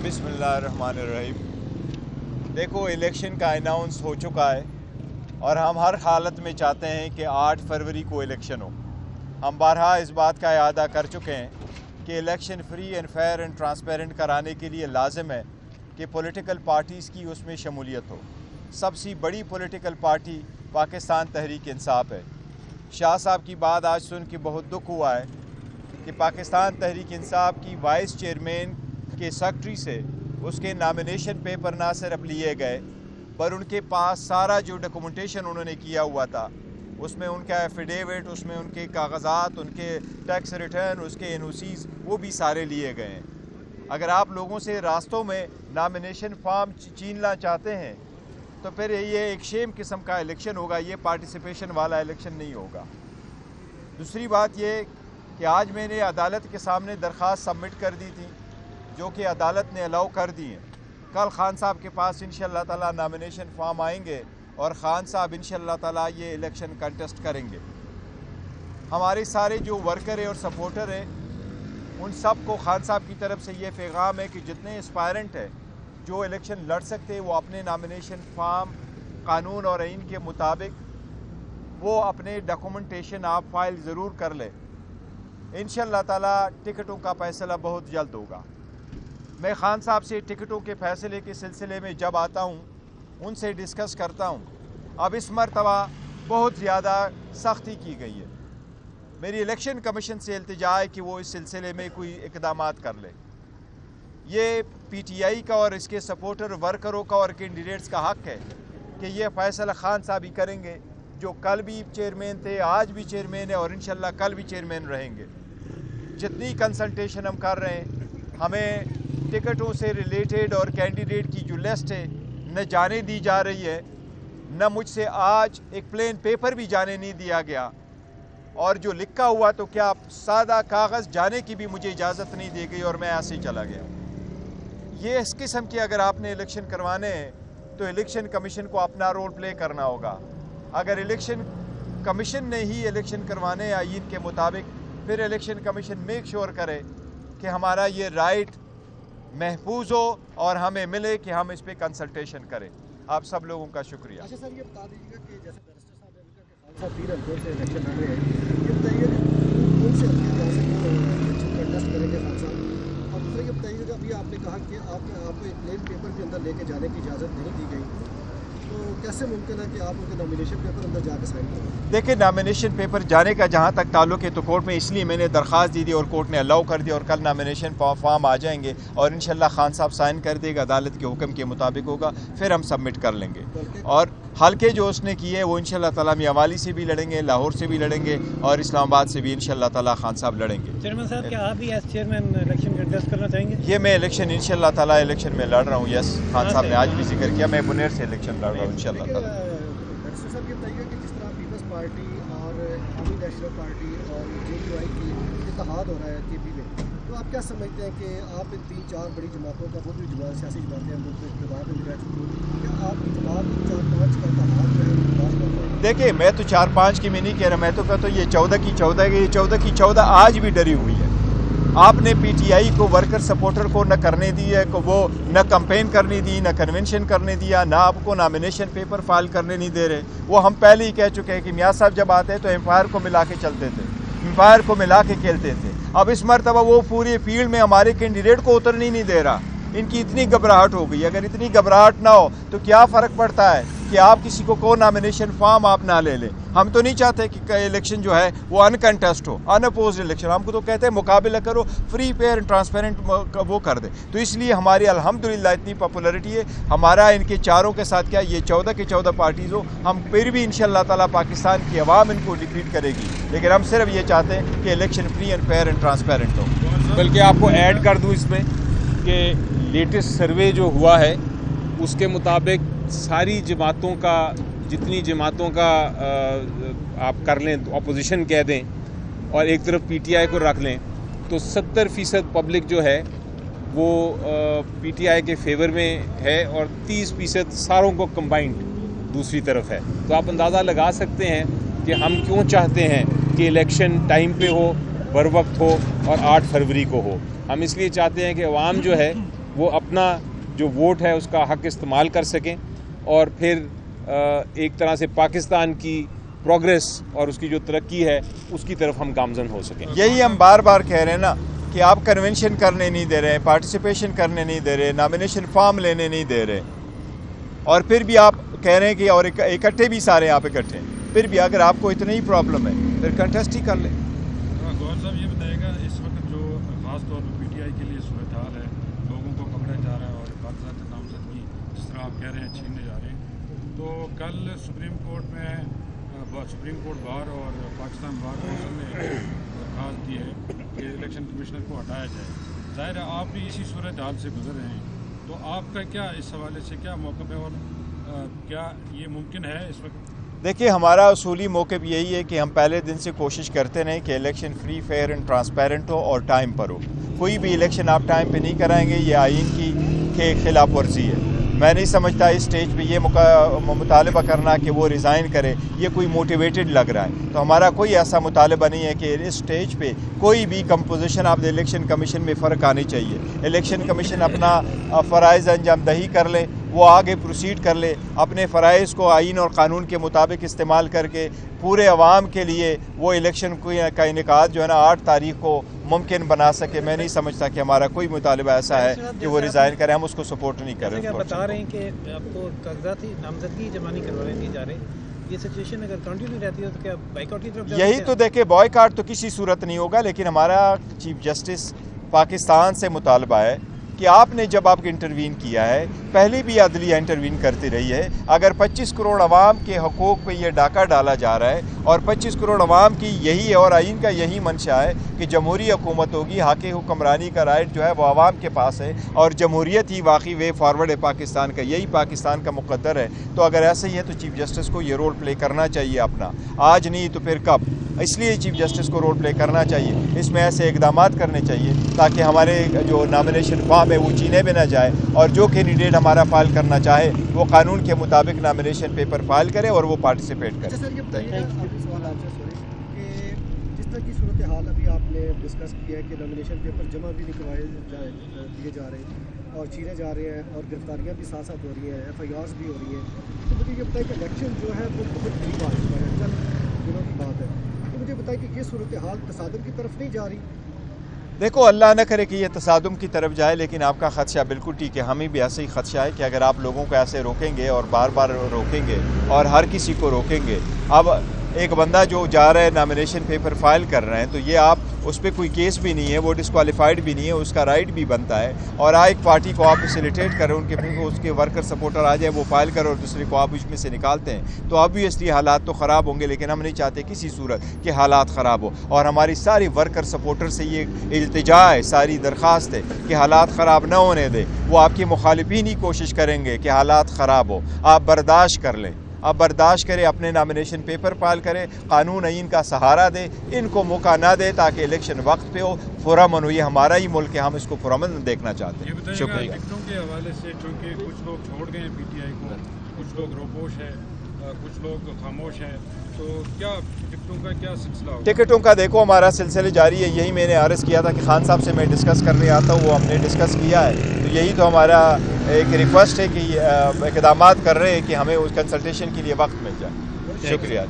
बिस्मिल्लाहिर्रहमानिर्रहीम। देखो, इलेक्शन का अनाउंस हो चुका है और हम हर हालत में चाहते हैं कि 8 फरवरी को इलेक्शन हो। हम बारहा इस बात का इआदा कर चुके हैं कि election free and fair and transparent कराने के लिए लाजिम है कि पॉलिटिकल पार्टीज़ की उसमें शमूलियत हो। सबसे बड़ी पॉलिटिकल पार्टी पाकिस्तान तहरीक इंसाफ है। शाह साहब की बात आज सुन के बहुत दुख हुआ है कि पाकिस्तान तहरीक इंसाफ की वाइस चेयरमैन के सेक्रेटरी से उसके नामिनेशन पेपर ना सिर्फ लिए गए पर उनके पास सारा जो डॉक्यूमेंटेशन उन्होंने किया हुआ था, उसमें उनका एफिडेविट, उसमें उनके कागजात, उनके टैक्स रिटर्न, उसके एनओसीज, वो भी सारे लिए गए हैं। अगर आप लोगों से रास्तों में नामिनेशन फॉर्म छीनना चाहते हैं तो फिर ये एक शेम किस्म का इलेक्शन होगा, ये पार्टिसिपेशन वाला इलेक्शन नहीं होगा। दूसरी बात ये कि आज मैंने अदालत के सामने दरख्वास्त सबमिट कर दी थी जो कि अदालत ने अलाउ कर दी है। कल खान साहब के पास इंशाअल्लाह ताला नामिनेशन फॉर्म आएंगे और खान साहब इंशाअल्लाह ताला ये इलेक्शन कंटेस्ट करेंगे। हमारे सारे जो वर्कर है और सपोर्टर है, उन सब को खान साहब की तरफ से ये पैगाम है कि जितने एस्पायरेंट है जो इलेक्शन लड़ सकते हैं वो अपने नामिनेशन फॉर्म कानून और आइन के मुताबिक वो अपने डॉक्यूमेंटेशन आप फाइल ज़रूर कर ले। इंशाअल्लाह ताला टिकटों का फैसला बहुत जल्द होगा। मैं खान साहब से टिकटों के फैसले के सिलसिले में जब आता हूँ उनसे डिस्कस करता हूँ। अब इस मरतबा बहुत ज़्यादा सख्ती की गई है। मेरी इलेक्शन कमीशन से इल्तिजा है कि वो इस सिलसिले में कोई इक़दामात कर ले। ये पीटीआई का और इसके सपोर्टर वर्करों का और कैंडिडेट्स का हक़ है कि ये फ़ैसला खान साहब ही करेंगे, जो कल भी चेयरमैन थे, आज भी चेयरमैन है और इंशाअल्लाह कल भी चेयरमैन रहेंगे। जितनी कंसल्टेशन हम कर रहे हैं, हमें टिकटों से रिलेटेड और कैंडिडेट की जो लिस्ट है न जाने दी जा रही है, न मुझसे आज एक प्लेन पेपर भी जाने नहीं दिया गया, और जो लिखा हुआ तो क्या सादा कागज़ जाने की भी मुझे इजाज़त नहीं दी गई और मैं ऐसे ही चला गया। ये इस किस्म की अगर आपने इलेक्शन करवाने हैं तो इलेक्शन कमीशन को अपना रोल प्ले करना होगा। अगर इलेक्शन कमीशन ने ही इलेक्शन करवाने हैं आईन के मुताबिक, फिर इलेक्शन कमीशन मेक श्योर करे कि हमारा ये राइट महफूज हो और हमें मिले कि हम इस पे कंसल्टेशन करें। आप सब लोगों का शुक्रिया। अच्छा सर, ये बता दीजिएगा कि जैसे बैरिस्टर साहब ने कहा कि खान साहब 3 हल्कों से इलेक्शन लड़ रहे हैं, ये बताइए कौन से हल्के जहाँ से इलेक्शन कंटेस्ट करेंगे खान साहब। और दूसरा ये बताइएगा, अभी आपने कहा कि आपको एक प्लेन पेपर भी अंदर लेके जाने की इजाज़त नहीं दी गई, तो कैसे मुमकिन है कि आप उनके नॉमिनेशन पेपर अंदर जाकर साइन करें? देखिए, नॉमिनेशन पेपर जाने का जहाँ तक ताल्लुक है तो कोर्ट में इसलिए मैंने दरख्वास्त दी थी और कोर्ट ने अलाउ कर दिया और कल नॉमिनेशन फॉर्म आ जाएंगे और इंशाल्लाह खान साहब साइन कर देगा, अदालत के हुक्म के मुताबिक होगा, फिर हम सबमिट कर लेंगे। और हल्के जो उसने किए वो इंशाल्लाह ताला मियांवाली से भी लड़ेंगे, लाहौर से भी लड़ेंगे और इस्लामाबाद से भी इंशाल्लाह ताला खान साहब लड़ेंगे। चेयरमैन साहब, क्या आप भी एज चेयरमैन इलेक्शन कंटेस्ट करना चाहेंगे? ये मैं इलेक्शन इंशाल्लाह ताला इलेक्शन में लड़ रहा हूँ। यस, खान साहब ने आज भी जिक्र किया, मैं बुनेर से इलेक्शन लड़ रहा हूँ इंशाल्लाह ताला। बैरिस्टर साहब ये बताइएगा कि जिस तरह पीपल्स पार्टी और आवामी नेशनल पार्टी और जेयूआई की इत्तेहाद हो रहा है केपी में, तो आप क्या समझते हैं कि आप इन 3-4 बड़ी जमातों का, वो भी सियासी जमातें हैं, मुल्क इक़्तिदार में भी रह चुकी हैं, क्या आपकी जमात 4-5 का इत्तेहाद जो है वो बर्दाश्त करता है? देखिए, मैं तो 4-5 की में नहीं कह रहा, मैं तो कहता हूँ ये 14 की 14 आज भी डरी हुई है। आपने पीटीआई को, वर्कर सपोर्टर को न करने दी है, वो न कैंपेन करने दी, न कन्वेंशन करने दिया, ना आपको नॉमिनेशन पेपर फाइल करने नहीं दे रहे। वो हम पहले ही कह चुके हैं कि मियाँ साहब जब आते हैं तो एम्पायर को मिला के चलते थे, एम्पायर को मिला के खेलते थे। अब इस मरतबा वो पूरी फील्ड में हमारे कैंडिडेट को उतरने नहीं दे रहा। इनकी इतनी घबराहट हो गई। अगर इतनी घबराहट ना हो तो क्या फ़र्क पड़ता है कि आप किसी को नॉमिनेशन फॉर्म आप ना ले लें। हम तो नहीं चाहते कि इलेक्शन जो है वो अनकंटेस्ट हो, अनअपोज्ड इलेक्शन। हमको तो कहते हैं मुकाबला करो, फ्री फेयर एंड ट्रांसपेरेंट वो कर दे। तो इसलिए हमारी अल्हम्दुलिल्लाह इतनी पॉपुलरिटी है। हमारा इनके चारों के साथ क्या, ये 14 की 14 पार्टीज़ हो, हम फिर भी इंशाअल्लाह ताला पाकिस्तान की आवाम इनको डिफीट करेगी। लेकिन हम सिर्फ ये चाहते हैं कि election free and fair and transparent हो। बल्कि आपको ऐड कर दूँ इसमें कि लेटेस्ट सर्वे जो हुआ है उसके मुताबिक सारी जमातों का, जितनी जमातों का आप कर लें, अपोजिशन कह दें और एक तरफ पीटीआई को रख लें, तो 70% पब्लिक जो है वो पीटीआई के फेवर में है और 30% सारों को कंबाइंड दूसरी तरफ है। तो आप अंदाज़ा लगा सकते हैं कि हम क्यों चाहते हैं कि इलेक्शन टाइम पे हो, बर वक्त हो और 8 फरवरी को हो। हम इसलिए चाहते हैं कि अवाम जो है وہ اپنا جو ووٹ ہے اس کا حق استعمال کر سکیں اور پھر ایک طرح سے پاکستان کی پروگریس اور اس کی جو ترقی ہے اس کی طرف ہم گامزن ہو سکیں. یہی ہم بار بار کہہ رہے ہیں نا کہ آپ کنونشن کرنے نہیں دے رہے, پارٹیسپیشن کرنے نہیں دے رہے, نامینیشن فارم لینے نہیں دے رہے, اور پھر بھی آپ کہہ رہے ہیں کہ اور اکٹھے بھی سارے آپ اکٹھے ہیں. پھر بھی اگر آپ کو اتنی ہی پرابلم ہے پھر کنٹیسٹ ہی کر لیں. گوہر صاحب یہ بتائیے گا اس وقت جو خاص طور پر پی ٹی آئی کے لیے صورتحال ہے, لوگوں کو پکڑا جا رہا ہے اور کاغذات نامزدگی جس طرح آپ کہہ رہے ہیں چھیننے جا رہے ہیں, تو کل سپریم کورٹ بار اور پاکستان بار کونسل نے درخواست دی ہے کہ الیکشن کمشنر کو ہٹایا جائے. ظاہر ہے آپ بھی اسی صورتحال سے گزر رہے ہیں, تو آپ کا کیا اس حوالے سے کیا موقف ہے اور کیا یہ ممکن ہے اس وقت؟ دیکھیے ہمارا اصولی موقف یہی ہے کہ ہم پہلے دن سے کوشش کرتے رہیں کہ election free fair and transparent ہو اور ٹائم پر ہو. کوئی بھی الیکشن آپ ٹائم پہ نہیں کرائیں گے, یہ آئین کی خلاف ورزی ہے. میں نہیں سمجھتا اس سٹیج پہ یہ مطالبہ کرنا کہ وہ ریزائن کرے یہ کوئی موٹیویٹڈ لگ رہا ہے. تو ہمارا کوئی ایسا مطالبہ نہیں ہے کہ اس سٹیج پہ کوئی بھی composition of the election commission میں فرق آنی چاہیے. الیکشن کمیشن اپنا فرائض انجام دہی کر لے, وہ آگے پروسیڈ کر لے, اپنے فرائض کو آئین اور قانون کے مطابق استعمال کر کے پورے عوام کے لیے وہ الیکشن کا انعقاد جو ہے نا 8 تاریخ کو ممکن بنا سکے. میں نہیں سمجھتا کہ ہمارا کوئی مطالبہ ایسا ہے کہ وہ ریزائن کریں, ہم اس کو سپورٹ نہیں کر رہے. آپ بتا رہے ہیں کہ آپ کو کاغذاتی نامزدگی جمع نہیں کروانے دی جا رہے, یہ سچویشن اگر کنٹینیو رہتی ہے تو کیا بائیکاٹ کی طرف یہی تو دیکھیں بوائیکاٹ تو کسی صورت نہیں ہوگا, لیکن ہمارا چیف جسٹس پاکستان سے مطالبہ ہے کہ آپ نے جب آپ انٹروین کیا ہے, پہلے بھی عدلیہ انٹروین کرتی رہی ہے. اگر 25 کروڑ عوام کے حقوق پہ یہ ڈاکہ ڈالا جا رہا ہے اور 25 کروڑ عوام کی یہی اور آئین کا یہی منشا ہے کہ جمہوری حکومت ہوگی, حق حکمرانی کا رائٹ جو ہے وہ عوام کے پاس ہے اور جمہوریت ہی واقعی وے فارورڈ ہے پاکستان کا, یہی پاکستان کا مقدر ہے. تو اگر ایسا ہی ہے تو چیف جسٹس کو یہ رول پلے کرنا چاہیے اپنا, آج نہیں تو پھر کب. اس لیے چیف جسٹس کو رول پلے کرنا چاہیے, اس میں ایسے اقدامات کرنے چاہیے تاکہ ہمارے جو نامینیشن فارم ہے وہ چینے میں نہ جائے, اور جو کینڈیڈیٹ ہمارا فائل کرنا چاہے وہ قانون کے مطابق نامینیشن پیپر فائل کرے اور وہ پارٹیسپیٹ کرے. سر یہ بتائیے سوال آپ سے کہ جس طرح کی صورتحال ابھی آپ نے ڈسکس کیا ہے کہ نامینیشن پیپر جمع بھی نہیں کروائے دیے جا رہے ہیں اور چھینے جا رہے ہیں اور گرفتاریاں بھی ساتھ ساتھ ہو رہی ہیں, ایف آئی آرز بھی ہو رہی ہیں, تو مجھے یہ بتائیں کہ الیکشن جو ہے وہ بہت قریب آ چکا ہے, چند دنوں کی بات ہے, تو مجھے بتائیں کہ یہ صورتحال تصادم کی طرف نہیں جا رہی؟ دیکھو اللہ نہ کرے کہ یہ تصادم کی طرف جائے, لیکن آپ کا خدشہ بالکل ٹھیک ہے. ہمیں بھی ایسے ہی خدشہ ہے کہ اگر آپ لوگوں کو ایسے روکیں گے اور بار بار روکیں گے اور ہر کسی کو روکیں گے, اب ایک بندہ جو جا رہا ہے نامینیشن پیپر فائل کر رہے ہیں تو یہ آپ اس پہ کوئی کیس بھی نہیں ہے, وہ ڈسکوالیفائڈ بھی نہیں ہے, اس کا رائٹ بھی بنتا ہے. اور ایک پارٹی کو آپ فیسیلیٹیٹ کریں, ان کے اس کے ورکر سپورٹر آ جائے وہ فائل کرو اور دوسرے کو آپ اس میں سے نکالتے ہیں, تو آبویسلی حالات تو خراب ہوں گے. لیکن ہم نہیں چاہتے کسی صورت کہ حالات خراب ہو, اور ہماری ساری ورکر سپورٹر سے یہ التجا ہے, ساری درخواست ہے کہ حالات خراب نہ ہونے دیں. وہ آپ کے مخالفین ہی کوشش کریں گے کہ حالات خراب ہو, آپ برداشت کر لیں, آپ برداشت کریں, اپنے نامینیشن پیپر فائل کریں, قانون آئین کا سہارا دیں, ان کو موقع نہ دے تاکہ الیکشن وقت پہ ہو, پرامن ہو. یہ ہمارا ہی ملک ہے, ہم اس کو پرامن دیکھنا چاہتے ہیں. شکریہ. ٹکٹوں کے حوالے سے چونکہ کچھ لوگ چھوڑ گئے ہیں پی ٹی آئی کو, کچھ لوگ روپوش ہیں, کچھ لوگ خاموش ہیں, تو کیا ٹکٹوں کا کیا سلسلہ ہوگا؟ ٹکٹوں کا دیکھو ہمارا سلسلہ جاری ہے. یہی میں نے عرض کیا تھا کہ خان صاحب سے میں ڈسکس کرنے آتا ہوں, وہ ہم نے ڈسکس کیا ہے. تو یہی تو ہمارا ایک ریکویسٹ ہے کہ اقدامات کر رہے ہیں کہ ہمیں اس کنسلٹیشن کے لیے وقت مل جائے. شکریہ.